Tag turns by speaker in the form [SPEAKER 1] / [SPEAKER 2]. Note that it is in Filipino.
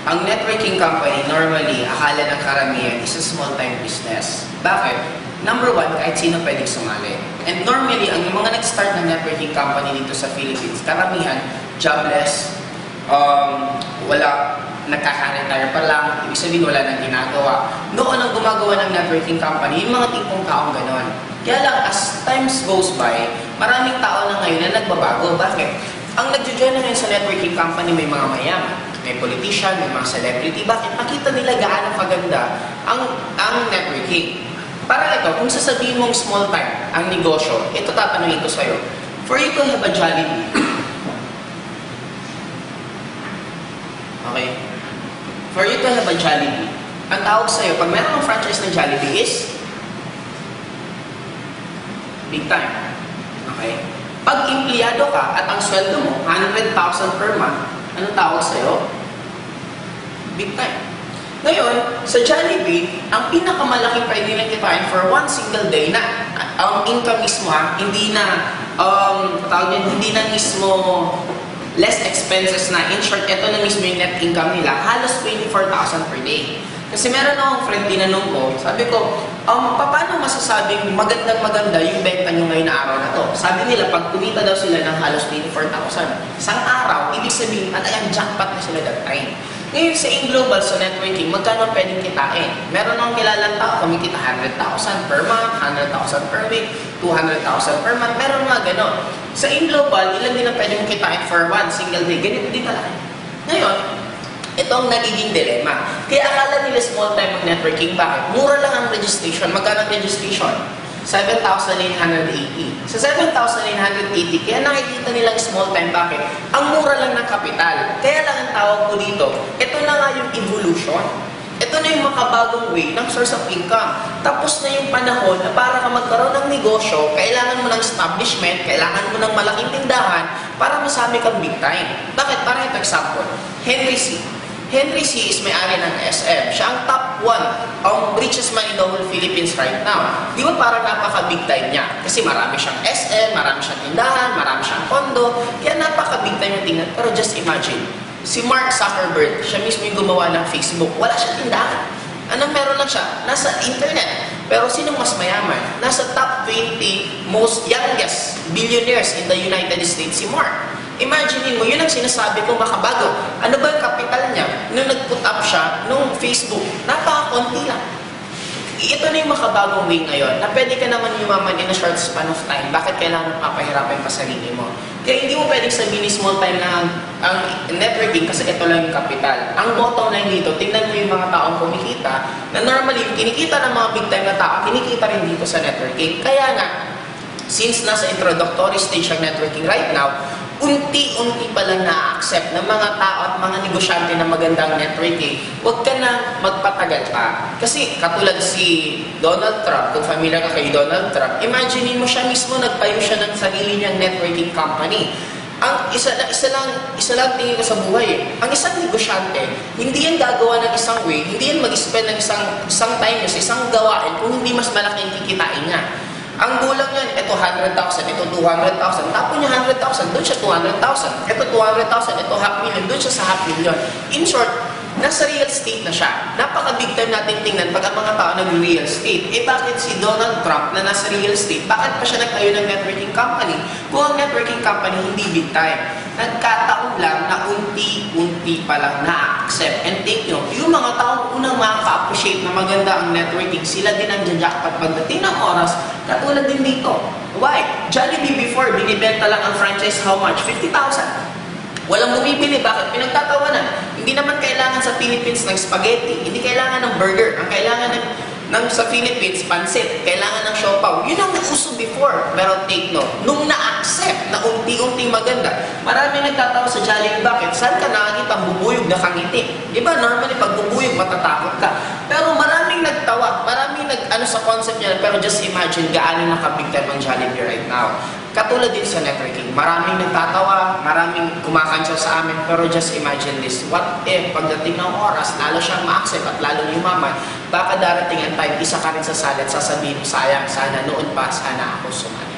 [SPEAKER 1] Ang networking company, normally, akala ng karamihan, is a small-time business. Bakit? Number one, kahit sino pwedeng sumali. And normally, ang mga nag-start ng networking company dito sa Philippines, karamihan, jobless, wala, nagkaka-retire pa lang, ibig sabihin wala nang ginagawa. Noon ang gumagawa ng networking company, yung mga tipong taong ganon. Kaya lang, as times goes by, maraming tao na ngayon na nagbabago. Bakit? Ang nag-join na ngayon sa networking company, may mga mayaman, may politician, may mga celebrity. Bakit? Nakita nila gaano kaganda ang networking. Para ito, kung sasabihin mong small time ang negosyo, ito tatanungin ko sa'yo. For you to have a Jollibee, okay? For you to have a Jollibee, ang tawag sa'yo, pag meron ng franchise ng Jollibee is big time. Okay? Pag empleyado ka at ang sweldo mo, 100,000 per month, anong tawag sa'yo? Big time. Ngayon, sa Jollibee, ang pinakamalaking pwede na kitain for one single day na ang income mismo hindi na hindi na mismo less expenses na. In short, ito na mismo yung net income nila, halos 24,000 per day. Kasi meron akong friend, tinanong ko, sabi ko, paano masasabing magandang-maganda yung benta nyo ngayon na araw na to? Sabi nila, pag kumita daw sila ng halos 24,000, isang araw, ibig sabihin, talagang jackpot na sila that time. Ngayon sa InGlobal, sa networking, magkano pwedeng kitain? Meron akong kilalang tao, kumikita 100,000 per month, 100,000 per week, 200,000 per month, meron mga ganon. Sa InGlobal, ilan din ang pwedeng kitain for one single day? Ganito din kalaki. Ngayon, itong nagiging dilemma. Kaya akala nila small time ang networking. Bakit? Mura lang ang registration. Magkano ang registration? 7,980. Sa 7,980, kaya nakikita nilang small time. Bakit? Ang mura lang ng kapital. Kaya lang ang tawag ko dito, ito na nga yung evolution. Ito na yung makabagong way ng source of income. Tapos na yung panahon na para ka magkaroon ng negosyo, kailangan mo ng establishment, kailangan mo ng malaking tindahan para masabi kang big time. Bakit? Para ito example, Henry C. Henry C. is may-ari ng SM. Siya ang top 1, ang richest man in the whole Philippines right now. Di ba parang napaka-big time niya? Kasi marami siyang SM, marami siyang tindahan, marami siyang kondo, kaya napaka-big time yung tingnan. Pero just imagine, si Mark Zuckerberg, siya mismo yung gumawa ng Facebook, wala siyang tindahan. Anong meron lang siya? Nasa internet. Pero sinong mas mayaman? Nasa top 20 most youngest billionaires in the United States, si Mark. Imagine mo, yun ang sinasabi ko makabago. Ano ba yung kapital niya? Nung nag-put up siya, nung Facebook, napaka-konti lang. Ito na yung makabagong way ngayon, na pwede ka naman yumaman in a short span of time. Bakit kailangan papahirapan pa sarili mo? Kaya hindi mo pwedeng sabihin small time na ang networking kasi ito lang yung kapital. Ang bottom line dito, tingnan mo yung mga taong kumikita, na normally yung kinikita ng mga big time na tao, kinikita rin dito sa networking. Kaya nga, since nasa introductory stage ang networking right now, unti-unti pa lang na-accept ng mga tao at mga negosyante na magandang networking, huwag ka na magpatagal pa. Kasi katulad si Donald Trump, kung familiar ka kay Donald Trump, imagine mo siya mismo, nagtayo siya ng sarili niyang networking company. Ang isa lang tingin ko sa buhay Ang isang negosyante, hindi yan gagawa ng isang way, hindi yan mag-spend ng isang time sa isang gawain kung hindi mas malaki yung kikitain niya. Ang gulang yan, ito 100,000, ito 200,000, tapos niya 100,000, doon siya 200,000, ito 200,000, ito $500,000, doon siya sa $500,000. In short, nasa real estate na siya. Napaka-big time natin tingnan pag ang mga tao nag-real estate. Bakit si Donald Trump na nasa real estate, bakit pa siya nagtayo ng networking company? Kung ang networking company hindi big time, nagkataon lang na unti-unti pa lang na-accept. And take nyo, yung mga taong unang makaka-appreciate na maganda ang networking, sila din ang jajakpat pagdating ng oras, katulad din dito. Why? Jollibee before, binibenta lang ang franchise how much? 50,000. Walang bumibili. Bakit? Pinagtatawanan. Hindi naman kailangan sa Philippines ng spaghetti. Hindi kailangan ng burger. Ang kailangan sa Philippines, pansit. Kailangan ng siopaw. Yun ang uso before. Pero take note, nung na-accept na unti-unting maganda, marami nagtatawa sa Jollibee. Bakit? Saan ka nakakita bubuyog na kangiti? Diba? Normally, pag bubuyog, matatakot ka. Pero maraming nagtawa. Maraming sa concept niya. Pero just imagine gaano nakabig time ang Jollibee right now. Katulad din sa networking, maraming nagtatawa, maraming kumakansya sa amin, pero just imagine this, what if pagdating ng oras, lalo siyang ma-accept at lalo yumaman, baka darating ang time, isa ka rin sa salat, sasabihin mo, sayang, sana noon pa, sana ako sumali.